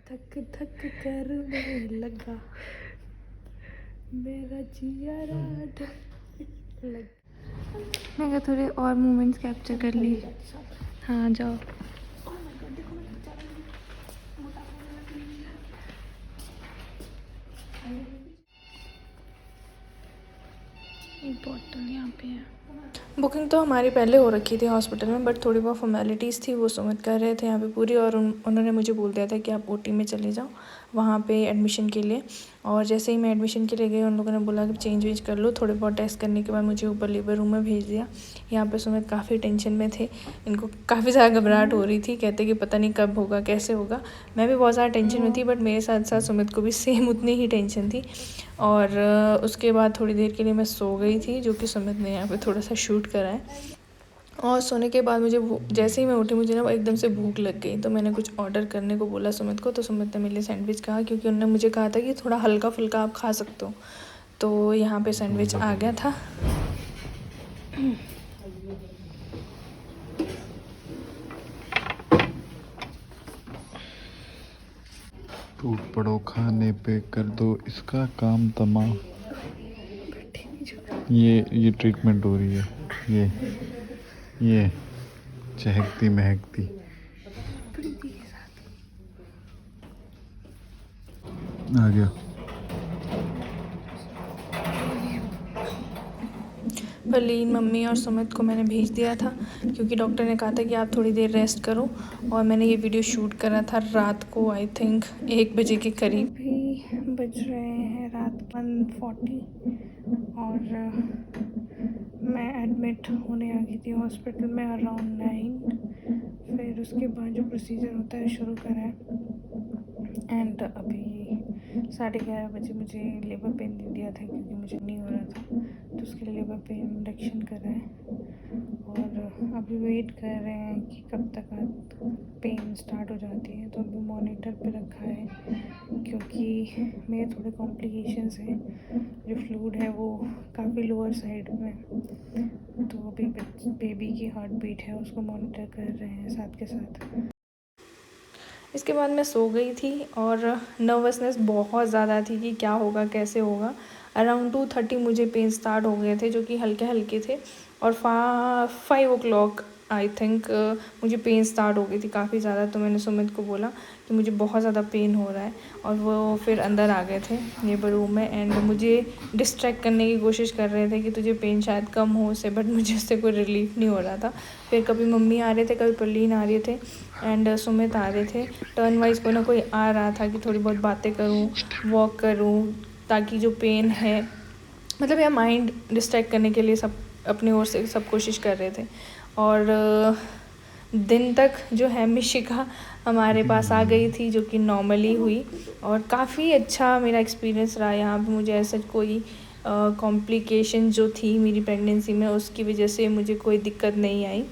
धक धक करने लगा मेरा जियारा लग। मैं थोड़े और मोमेंट्स कैप्चर कर ली। हाँ जाओ। एक बॉटल यहाँ पे है। बुकिंग तो हमारी पहले हो रखी थी हॉस्पिटल में, बट थोड़ी बहुत फॉर्मेलिटीज़ थी वो सुमित कर रहे थे यहाँ पे पूरी, और उन्होंने मुझे बोल दिया था कि आप ओटी में चले जाओ वहाँ पे एडमिशन के लिए। और जैसे ही मैं एडमिशन के लिए गई उन लोगों ने बोला कि चेंज वेंज कर लो। थोड़े बहुत टेस्ट करने के बाद मुझे ऊपर लेबर रूम में भेज दिया। यहाँ पे सुमित काफ़ी टेंशन में थे, इनको काफ़ी ज़्यादा घबराहट हो रही थी, कहते कि पता नहीं कब होगा कैसे होगा। मैं भी बहुत ज़्यादा टेंशन में थी, बट मेरे साथ साथ सुमित को भी सेम उतनी ही टेंशन थी। और उसके बाद थोड़ी देर के लिए मैं सो गई थी, जो कि सुमित ने यहाँ पे थोड़ा सा शूट करा है। और सोने के बाद मुझे जैसे ही मैं उठी मुझे ना एकदम से भूख लग गई, तो मैंने कुछ ऑर्डर करने को बोला सुमित को। तो सुमित ने मेरे लिए सैंडविच कहा, क्योंकि उन्होंने मुझे कहा था कि थोड़ा हल्का फुल्का आप खा सकते हो। तो यहाँ पे सैंडविच आ गया था। टूट पड़ो खाने पे, कर दो इसका काम तमाम। ये ट्रीटमेंट हो रही है। ये चहकती महकती आ गया। परलीन, मम्मी और सुमित को मैंने भेज दिया था, क्योंकि डॉक्टर ने कहा था कि आप थोड़ी देर रेस्ट करो। और मैंने ये वीडियो शूट करा था रात को, आई थिंक 1 बजे के करीब। अभी बज रहे हैं रात 1:40 और मैं एडमिट होने आ गई थी हॉस्पिटल में अराउंड 9। फिर उसके बाद जो प्रोसीजर होता है शुरू करा है। एंड अभी 11:30 बजे मुझे लेबर पेन दे दिया था, क्योंकि मुझे नहीं हो रहा था, तो उसके लिए लेबर पेन इंजेक्शन करा है। और अभी वेट कर रहे हैं कि कब तक पेन स्टार्ट हो जाती है। तो अभी मॉनिटर पे रखा है, क्योंकि मेरे थोड़े कॉम्प्लिकेशंस हैं। जो फ्लूइड है वो काफ़ी लोअर साइड में, तो अभी बेबी की हार्ट बीट है उसको मॉनिटर कर रहे हैं साथ के साथ। इसके बाद मैं सो गई थी, और नर्वसनेस बहुत ज़्यादा थी कि क्या होगा कैसे होगा। अराउंड 2:30 मुझे पेन स्टार्ट हो गए थे, जो कि हल्के हल्के थे। और 5 o'clock आई थिंक मुझे पेन स्टार्ट हो गई थी काफ़ी ज़्यादा। तो मैंने सुमित को बोला कि मुझे बहुत ज़्यादा पेन हो रहा है, और वो फिर अंदर आ गए थे लेबर रूम में, एंड मुझे डिस्ट्रैक्ट करने की कोशिश कर रहे थे कि तुझे पेन शायद कम हो उससे, बट मुझे उससे कोई रिलीफ नहीं हो रहा था। फिर कभी मम्मी आ रहे थे, कभी परलीन आ रहे थे, एंड सुमित आ रहे थे। टर्न वाइज कोई ना कोई आ रहा था कि थोड़ी बहुत बातें करूं, वॉक करूं, ताकि जो पेन है, मतलब या माइंड डिस्ट्रैक्ट करने के लिए सब अपनी ओर से सब कोशिश कर रहे थे। और दिन तक जो है मिशिका हमारे पास आ गई थी, जो कि नॉर्मली हुई, और काफ़ी अच्छा मेरा एक्सपीरियंस रहा यहाँ पे। मुझे ऐसा कोई कॉम्प्लिकेशन जो थी मेरी प्रेगनेंसी में, उसकी वजह से मुझे कोई दिक्कत नहीं आई,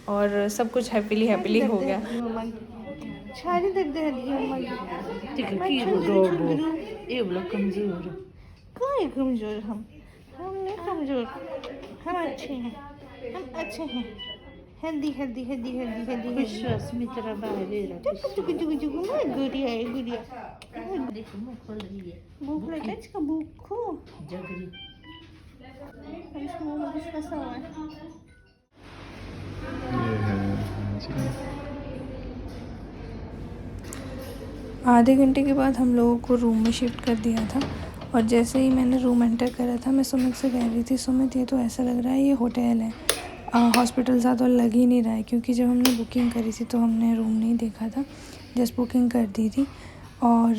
और सब कुछ हैप्पीली हो गया। सारी दर्द है कमजोर, हम नहीं कमजोर, हम अच्छे हैं, हम अच्छे हैं। हेल्दी विश्वास में तेरा गुड़िया है गुड़िया। भूख लगी इसका, भूख को जगरी इसको मुंह में फंसा हुआ है। आधे घंटे के बाद हम लोगों को रूम में शिफ्ट कर दिया था, और जैसे ही मैंने रूम एंटर करा था, मैं सुमित से कह रही थी, सुमित ये तो ऐसा लग रहा है ये होटल है, हॉस्पिटल सा तो लग ही नहीं रहा है। क्योंकि जब हमने बुकिंग करी थी तो हमने रूम नहीं देखा था, जस्ट बुकिंग कर दी थी। और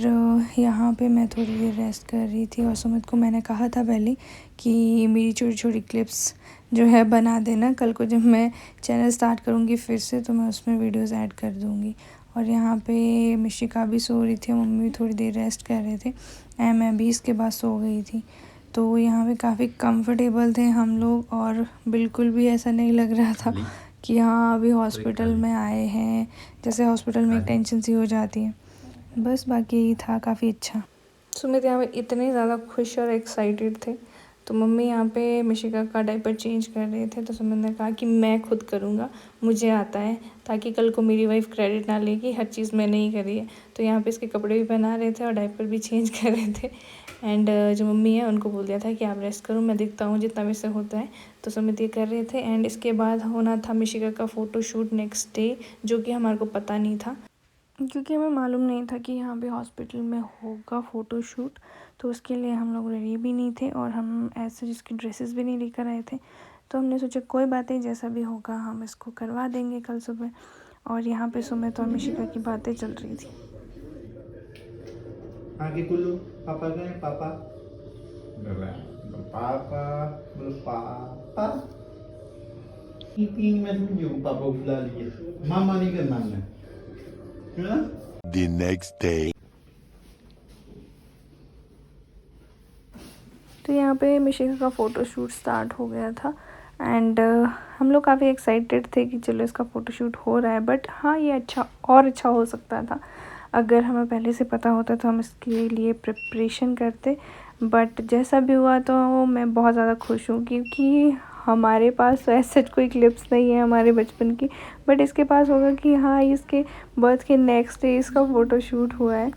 यहाँ पे मैं थोड़ी देर रेस्ट कर रही थी, और सुमित को मैंने कहा था पहले कि मेरी छोटी छोटी क्लिप्स जो है बना देना, कल को जब मैं चैनल स्टार्ट करूँगी फिर से, तो मैं उसमें वीडियोज़ ऐड कर दूँगी। और यहाँ पे मिशिका भी सो रही थी, मम्मी भी थोड़ी देर रेस्ट कर रहे थे, एंड मैं भी इसके बाद सो गई थी। तो यहाँ पे काफ़ी कंफर्टेबल थे हम लोग, और बिल्कुल भी ऐसा नहीं लग रहा था कि हाँ अभी हॉस्पिटल में आए हैं, जैसे हॉस्पिटल में एक टेंशन सी हो जाती है। बस बाकी यही था, काफ़ी अच्छा। सुमित यहाँ पे इतने ज़्यादा खुश और एक्साइटेड थे, तो मम्मी यहाँ पे मिशिका का डायपर चेंज कर रहे थे, तो सुमित ने कहा कि मैं खुद करूँगा, मुझे आता है, ताकि कल को मेरी वाइफ क्रेडिट ना ले कि हर चीज़ मैंने ही करी है। तो यहाँ पे इसके कपड़े भी पहना रहे थे और डायपर भी चेंज कर रहे थे। एंड जो मम्मी है उनको बोल दिया था कि आप रेस्ट करो, मैं देखता हूँ जितना मेरे से होता है। तो सुमित ये कर रहे थे। एंड इसके बाद होना था मिशिका का फ़ोटोशूट नेक्स्ट डे, जो कि हमारे को पता नहीं था, क्योंकि हमें मालूम नहीं था कि यहाँ पे हॉस्पिटल में होगा फ़ोटोशूट। तो उसके लिए हम लोग रेडी भी नहीं थे और हम ऐसे जिसकी ड्रेसेस भी नहीं लेकर आए थे। तो हमने सोचा कोई बात नहीं, जैसा भी होगा हम इसको करवा देंगे कल सुबह। और यहाँ पे सुमित और मिशिका की बातें चल रही थी। आगे कुल्लू पापा गए पापा पापा बोलो पापा तीन मैं समझू पापा को बुला लिए मामा नहीं करना है ना। The next day. तो यहाँ पे मिशिका का फ़ोटोशूट स्टार्ट हो गया था। एंड हम लोग काफ़ी एक्साइटेड थे कि चलो इसका फ़ोटोशूट हो रहा है। बट हाँ, ये अच्छा हो सकता था। अगर हमें पहले से पता होता तो हम इसके लिए प्रिपरेशन करते। बट जैसा भी हुआ तो मैं बहुत ज़्यादा खुश हूँ, क्योंकि हमारे पास तो ऐसे कोई क्लिप्स नहीं है हमारे बचपन की। बट इसके पास होगा कि हाँ, इसके बर्थ के नेक्स्ट डे इसका फ़ोटोशूट हुआ है।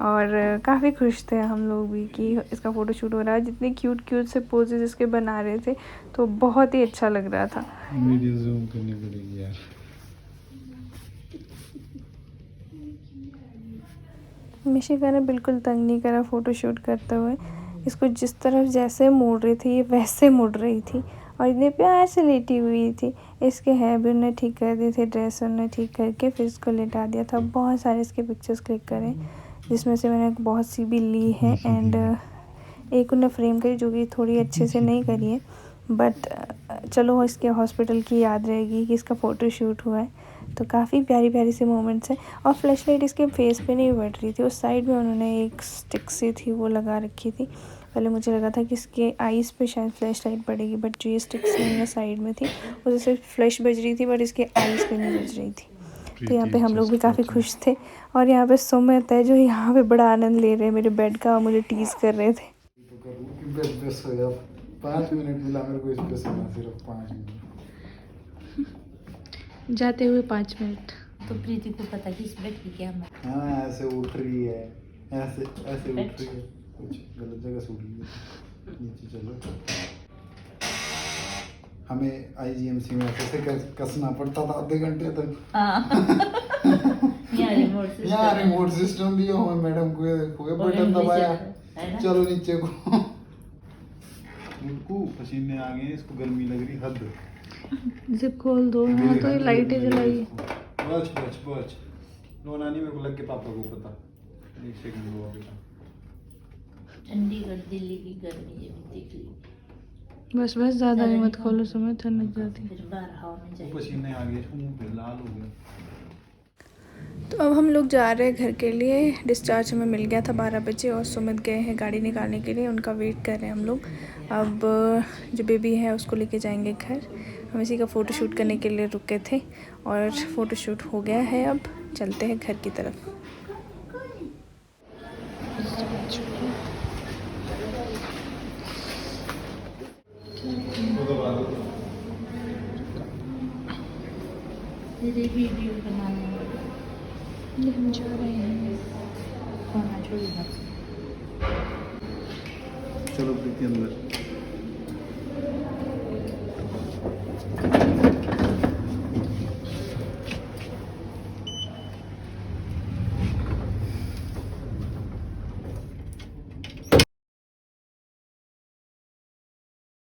और काफ़ी खुश थे हम लोग भी कि इसका फ़ोटोशूट हो रहा है। जितने क्यूट से पोजेस इसके बना रहे थे, तो बहुत ही अच्छा लग रहा था। वीडियो जूम करनी पड़ेगी यार। मिशिका ने बिल्कुल तंग नहीं करा फ़ोटोशूट करते हुए। इसको जिस तरफ जैसे मोड़ रही थी, ये वैसे मुड़ रही थी और इतने प्यार से लेटी हुई थी। इसके हेयर भी उन्होंने ठीक कर दिए थे, ड्रेस उन्होंने ठीक करके फिर इसको लेटा दिया था। बहुत सारे इसके पिक्चर्स क्लिक करे, जिसमें से मैंने बहुत सी भी ली है। एंड एक उन्हें फ्रेम करी, जो कि थोड़ी अच्छे से नहीं करी है। बट चलो, इसके हॉस्पिटल की याद रहेगी कि इसका फ़ोटोशूट हुआ है। तो काफ़ी प्यारी सी मोमेंट्स हैं। और फ्लैश लाइट इसके फेस पे नहीं बैठ रही थी, उस साइड में उन्होंने एक स्टिक सी थी वो लगा रखी थी। पहले मुझे लगा था कि इसके आईज़ पे शायद फ्लैश लाइट पड़ेगी, बट जो ये स्टिक सी साइड में थी उससे सिर्फ फ्लैश बज रही थी, बट इसके आईज़ पे नहीं बज रही थी। तो यहाँ पे हम लोग भी काफ़ी खुश थे। और यहाँ पे सुमित है जो यहाँ पे बड़ा आनंद ले रहे हैं मेरे बेड का, और मुझे टीज़ कर रहे थे। तो करूँ कि बस हो जा 5 मिनट मिला मेरे को इस पे सोना, सिर्फ 5 मिनट जाते हुए 5 मिनट। तो प्रीति को पता कि इस बेड की क्या मत। हाँ, ऐसे उठ रही है, ऐसे उठ रही है, कुछ गलत जगह से उठ रही है। नीचे चलो, हमें आईजीएमसी में ऐसे कसना पड़ता था आधे घंटे तक। यहाँ रिमोट सिस्टम दिया हुआ, मैडम को बटन दबाया, चलो नीचे को। उनको पसीने आ गए, इसको गर्मी लग रही हद। जिप खोल दो, यहाँ तो ये लाइटें जलाई। बच रोना नहीं, मेरे को लग के पापा को पता। एक सेकंड हुआ बेटा। चंडीगढ़ दिल्ली की गर्मी जब देख ली। बस ज़्यादा ही मत खोलो, समय ठंड लग जाती। फिर बाहर हवा में जाए। पसीने आ गए, मुंह पे लाल हो गया। तो अब हम लोग जा रहे हैं घर के लिए। डिस्चार्ज हमें मिल गया था 12 बजे और सुमित गए हैं गाड़ी निकालने के लिए, उनका वेट कर रहे हैं हम लोग। अब जो बेबी है उसको लेके जाएंगे घर। हम इसी का फ़ोटोशूट करने के लिए रुके थे और फ़ोटोशूट हो गया है। अब चलते हैं घर की तरफ। तेरे वीडियो बनाने ये हम जा रहे हैं। खाना छोड़ी मत। चलो प्रीति अंदर।